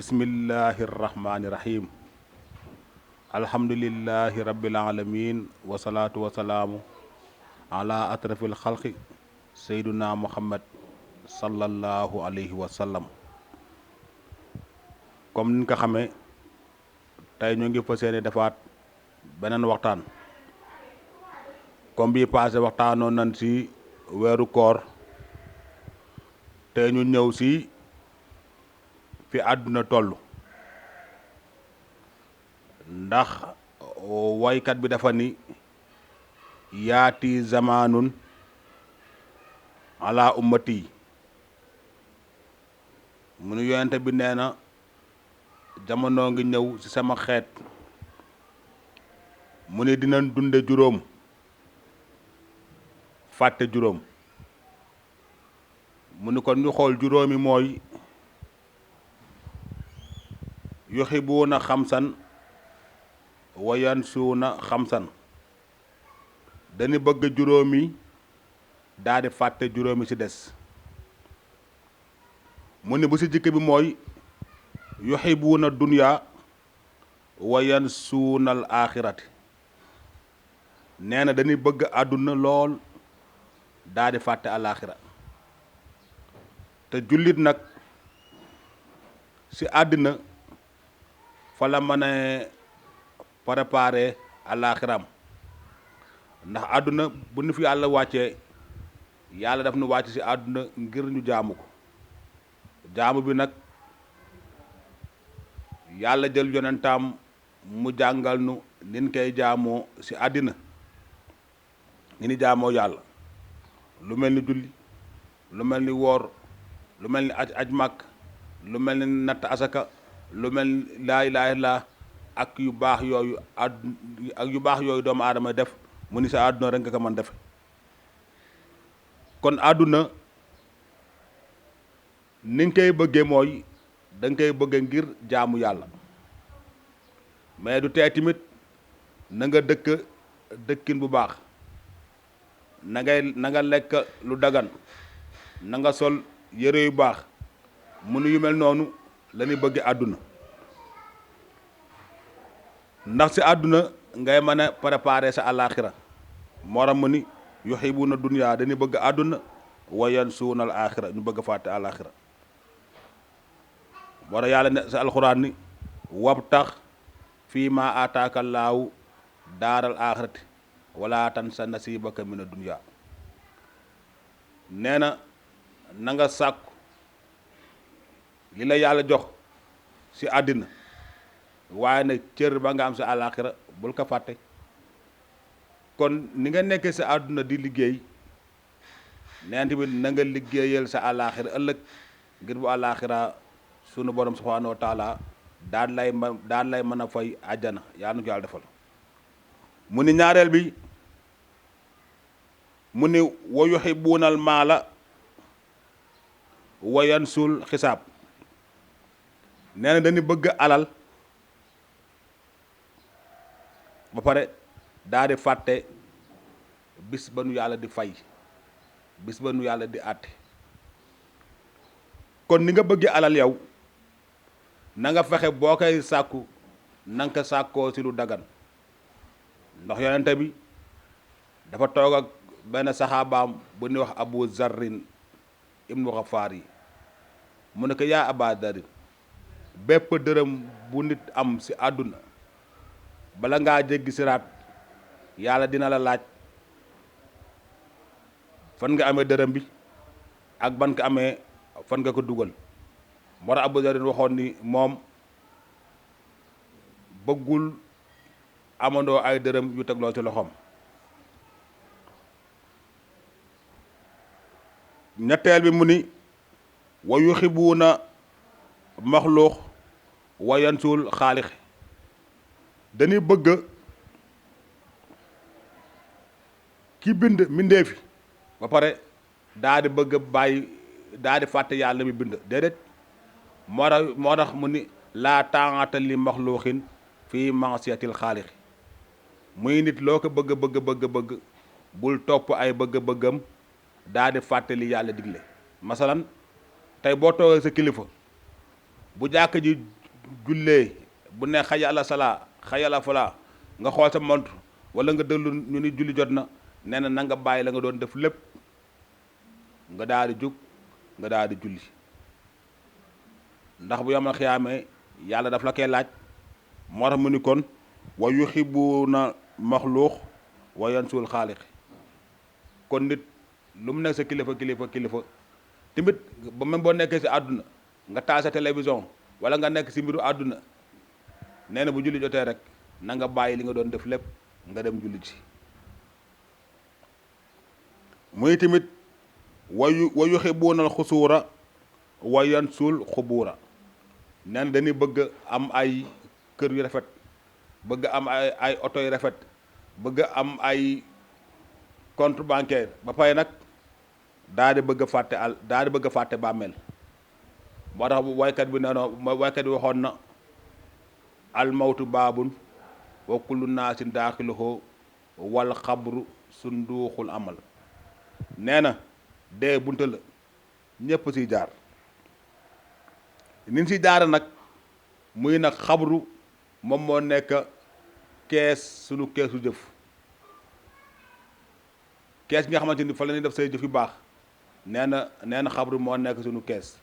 bismillahi rahmani rahim alhamdulillahi rabbil alamin wasalaatu wasalaamu ala atrafil xalqi sayduna muhammad sallallahu alayhi wa sallam. comme niñ ko xamee tey ñu ngi fas yéene defaat beneen waxtaan comme bii passé waxtaanoon nañ ci weeru koor tey ñu ñëw ci fi àdduna toll ndax waykat bi dafa ni yaati zamanun ala ummati mu nu yonente bi nee na jamono ngi ñëw ci sama xeet mu ni dinañ dunde juróom fàtte juróom mu ni kon ñu xool juróomi mooy yuxibuuna xamsan wa yansuuna xamsan dañu bëgg juróomi daal di fàtte juróomi ci des mu ni bu ci jikk bi mooy yuxibuuna dunya wa yansuuna al axirati nee na dañuy bëgg àdduna lool daal di fàtte alaaxira te jullit nag ci àddina fa la mën a préparer alaaxiram ndax àdduna bu nu fi yàlla wàccee yàlla daf nu wàcc ci àdduna ngir ñu jaamu ko jaamu bi nag yàlla jël yonentaam mu jàngal nu nin koy jaamoo ci àddina ni ni jaamoo yàlla lu mel ni julli lu mel ni woor lu mel ni aj màkk lu mel ni natt asaka lu mel ni laa ilaaha illallaah ak yu baax yooyu ak yu baax yooyu doomu aadama def mu ni sa àdduna rek nga ko mën defe kon àdduna ni nga koy bëggee mooy da nga koy bëgge ngir jaamu yàlla mais du tee tamit na nga dëkkin bu baax na nga lekk lu dagan na nga sol yére yu baax mu nu yu mel noonu la ñuy bëgge àdduna ndax ci àdduna ngay mën a préparer sa àllaaxira moo tax mu ni yuxibuuna dunya dañuy bëgg àdduna wa yansuuna al axira ñu bëgg fàtte àllaaxira moo tax yàlla ne sa alxuraan ni wabtax fii ma ataaka llaahu daaral axirati wala tansa nasibaka mina dunya nee na nga sàkku li la yàlla jox ci àddina waaye nag cër ba nga am sa àllaaxira bul ko fàtte kon ni nga nekkee sa àdduna di liggéey neen tamit na nga liggéeyal sa àllaaxira ëllëg ngir bu àllaaxira sunu borom subhaanahu wa taala daan lay mën a fay àjjana yaa nu ko yàlla defal mu ni ñaareel bi mu ni wa yuxibuunal maala wa yansul xisaab nee na dañu bëgg alal ba pare daal di fàtte bis ba nu yàlla di fay bis ba nu yàlla di àtte kon ni nga bëggee alal yow na nga fexe boo koy sàkku na nga ko sàkkoo ci lu dagan ndax yonente bi dafa toog ak benn saxaabaam bu ñuy wax abu zarrin ibnu xafaar yi mu ne ko yaa aba darin bépp dërëm bu nit am ci àdduna bala ngaa jéggi siraat yàlla dina la laaj fan nga amee dërëm bi ak ban ko amee fan nga ko dugal moo tax Abu Zarin waxoon ni moom bëggul amandoo ay dërëm yu tegloo ci loxoom. ñetteel bi mu ni wa yuxibuuna maxluux wa yansul xaalix dañuy bëgg ki bind mbindee fi ba pare daa di bëgg bàyyi daa di fàtte yàlla mi bind déedéet moo tax mu ni laa taa'ata li maxluuxin fii ma'siyatil xaalix muy nit loo ko bëgg bul topp ay bëgg-bëggam daa di fàtte li yàlla digle masalan tey boo toogee sa kilifa bu jàkk ji jullee bu ne xay ala salaa xay ala falaa nga xool sa montre wala nga déglu ñu ni julli jot na nee na na nga bàyyi la nga doon def lépp nga daal di jóg nga daal di julli ndax bu yomal xiyaamee yàlla daf la koy laaj moo tax mu ni kon wa yuhibbuna maxluux wa yansul xaaliq kon nit lu mu nekk sa kilifa tamit ba même boo nekkee si àdduna nga taal sa télévision wala nga nekk si mbiru àdduna nee na bu julli jotee rek na nga bàyyi li nga doon def lépp nga dem julli ci muy tamit wa yuhibbuna alxusuura wa yansul xubuura nee na dañuy bëgg am ay kër yu rafet bëgg am ay oto yu rafet bëgg am ay compte bancaire ba pare nag daal di bëgg a fàtte bàmmeel moo tax waykat bi nee na waykat bi waxoon na almawtu baabun wa kullu naasin daaxiluhu wal xabru sunduuxul amal nee na dee bunta la ñépp siy jaar nin si jaara nag muy nag xabru moom moo nekk sunu keesu jëf kees gi nga xamante ni fa la ñuy def say jëf yu baax nee na xabru moo nekk sunu kees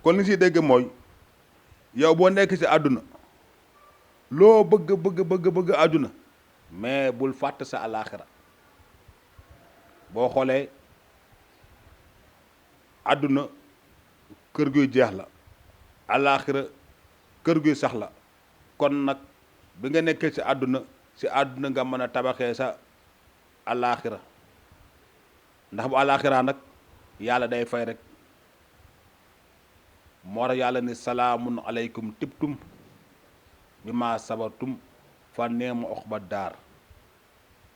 kon li siy dégg mooy yow boo nekk si àdduna loo bëgg àdduna mais bul fàtte sa alaaxira boo xoolee àdduna kër guy jeex la alaaxira kër guy sax la kon nag bi nga nekkee si àdduna nga mën a tabaxee sa alaaxira ndax bu alaaxira nag yàlla day fay rek moo tax yàlla ni salaamun aleykum tibtum bi ma sabartum fa neema oxba daar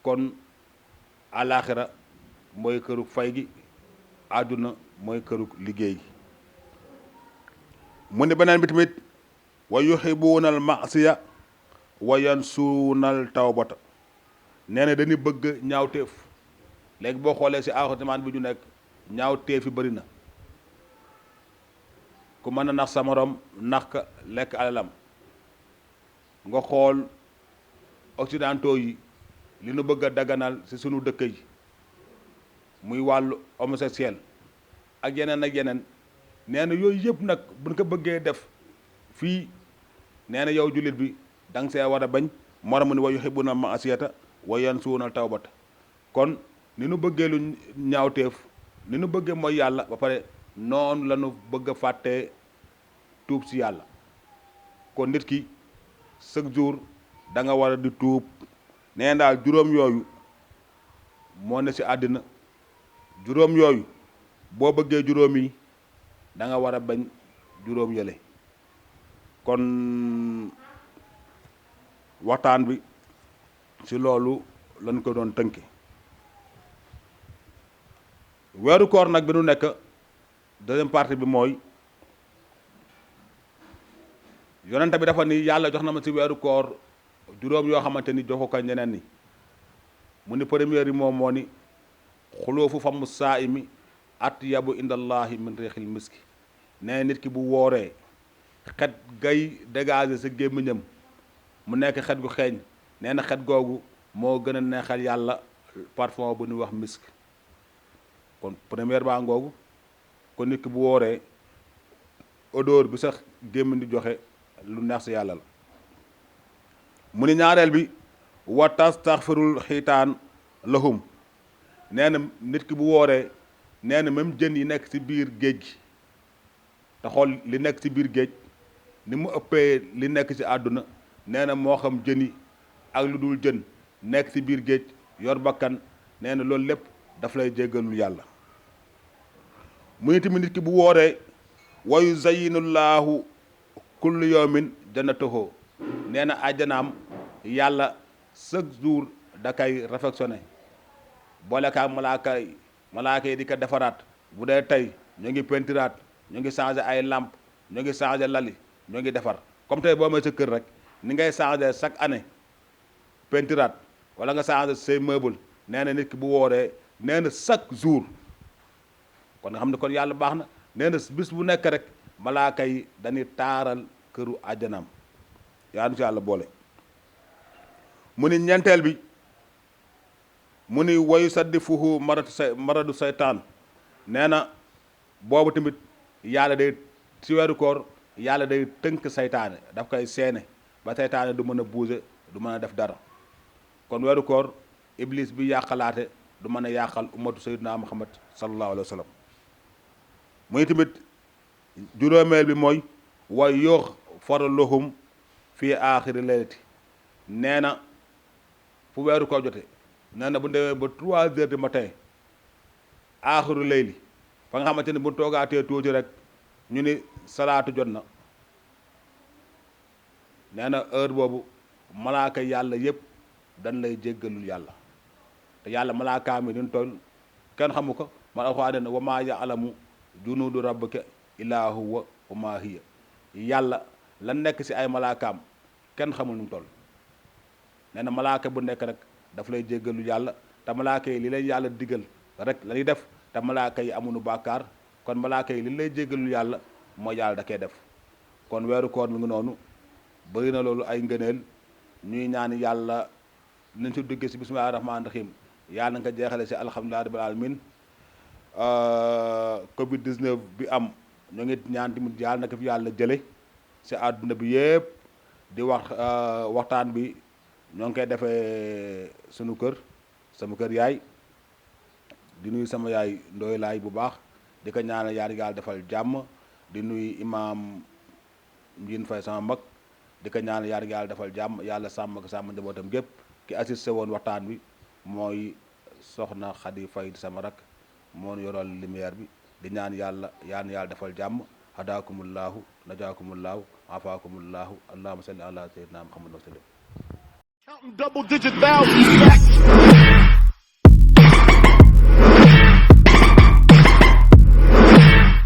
kon alaaxira mooy kërug fay gi àdduna mooy kërug liggéey mu ne beneen bi tamit wa yuhibuuna al masiya wa yansuuna al tawbata nee na dañuy bëgg ñaawteef léegi boo xoolee si aaxirament bi ñu nekk ñaawteef yi bëri na ku mën a nax sa morom nax ka lekk alalam nga xool occidentaux yi li nu bëgg a daganal si sunu dëkk yi muy wàllu homosexuel ak yeneen nee na yooyu yëpp nag buñ ko bëggee def fii nee na yow jullit bi da nga see war a bañ moromu ni wa yuhibbuna ma'asiyata wa yansuuna tawbata kon ni nu bëggee lu ñaawteef ni nu bëggee mooy yàlla ba pare noonu la nu bëgg a fàttee tuub si yàlla kon nit ki chaque jour da nga war a di tuub nee daal juróom yooyu moo ne si àddina juróom yooyu boo bëggee juróom yi da nga war a bañ juróom yële kon waxtaan bi ci loolu lañ ko doon tënke weeru koor nag bi nu nekk deuxième partie bi mooy yonent bi dafa ni yàlla jox na ma ci weeru koor juróom yoo xamante ni joxu ko ñeneen ni mu ni première yi moom moo ni xuloofu famu saa'imi atyabu indallahi min riixil miski nee nit ki bu wooree xet gay dégager sa gémmiñam mu nekk xet gu xeeñ nee na xet googu moo gën a neexal yàlla parfum bu ñuy wax misk kon première baa ngoogu kon nit ki bu wooree odeur bi sax gémmiñ di joxe lu neex si yàlla la mu ni ñaareel bi wa tastaxfirul xiitaan lahum nee na nit ki bu wooree nee na même jën yi nekk ci biir géej gi te xool li nekk ci biir géej ni mu ëppee li nekk ci àdduna nee na moo xam jën yi ak lu dul jën nekk ci biir géej yor bakkan nee na loolu lépp daf lay jéggalul yàlla mu ni tamit nit ki bu wooree wa yuzayinullaahu kullu yawmin jannatahu nee na àjjanaam yàlla chaque jour da koy réfectionné boole kaa malaaka yi di ko defaraat bu dee tey ñoo ngi pentiraat ñoo ngi changé ay lampe ñoo ngi changé lali ñoo ngi defar comme tey boo amee sa kër rek ni ngay changé chaque année pentiraat wala nga changé say meuble nee na nit ki bu wooree nee na chaque jour kon nga xam ne kon yàlla baax na nee na bis bu nekk rek malaaka yi dañuy taaral këru àjjanaam yaa nu ci yàlla boole mu ni ñeenteel bi mu ni wayu saddi fuhu maradu saytaan nee na boobu tamit yàlla day ci weeru koor yàlla day tënk saytaane daf koy seene ba saytaane du mën a bouger du mën a def dara kon weeru koor iblis bi yàqalaate du mën a yàqal ummatu sayyidina muhammad sallallahu alayhi wa sallam muy tamit juróomeel bi mooy way yoox faraluhum fii aaxiri laylati nee na fu weeru koor jote nee na bu demee ba 3 heures du matin aaxiru layli fa nga xamante ni bu toogaatee tuuti rek ñu ni salaatu jot na nee na heure boobu malaaka yàlla yëpp dañ lay jéggalul yàlla te yàlla malaakaam yi duñ toll kenn xamu ko man alxuraan ne wa maa ya'lamu junuudu rabbika illaa huwa wa maa hiya yàlla la nekk ci ay malaakaam kenn xamul nu mu toll nee na malaaka bu nekk rek daf lay jéggalul yàlla te malaaka yi li lay yàlla digal rek la ñuy def te malaaka yi amuñu bàkkaar kon malaaka yi li lay jéggalul yàlla mooy yàlla da koy def kon weeru koor mi ngi noonu bëri na loolu ay ngëneel ñuy ñaan yàlla nañ si duggee si bismillahi rahmaani rahim yàlla nga jeexale si alhamdulillahi rabbil alamin covid 19 bi am ñoo ngi ñaan tamit yàlla na ko fi yàlla jële si àdduna bi yëpp di waxtaan bi ñoo ngi koy defee sunu kër sama kër yaay di nuyu sama yaay ndooy laay bu baax di ko ñaanal yàlla defal jàmm di nuyu imaam Ndiine Faye sama mag di ko ñaanal yàlla defal jàmm yàlla sàmm ak sàmm njabootam gépp ki assisté woon waxtaan bi mooy soxna Xadi Faye sama rak moo yoral lumière bi di ñaan yàlla defal jàmm hadaakumullahu najaakumullahu afaakumullahu allahumma salli ala sayyidina muhammad wa sallam Counting double digit thousands back.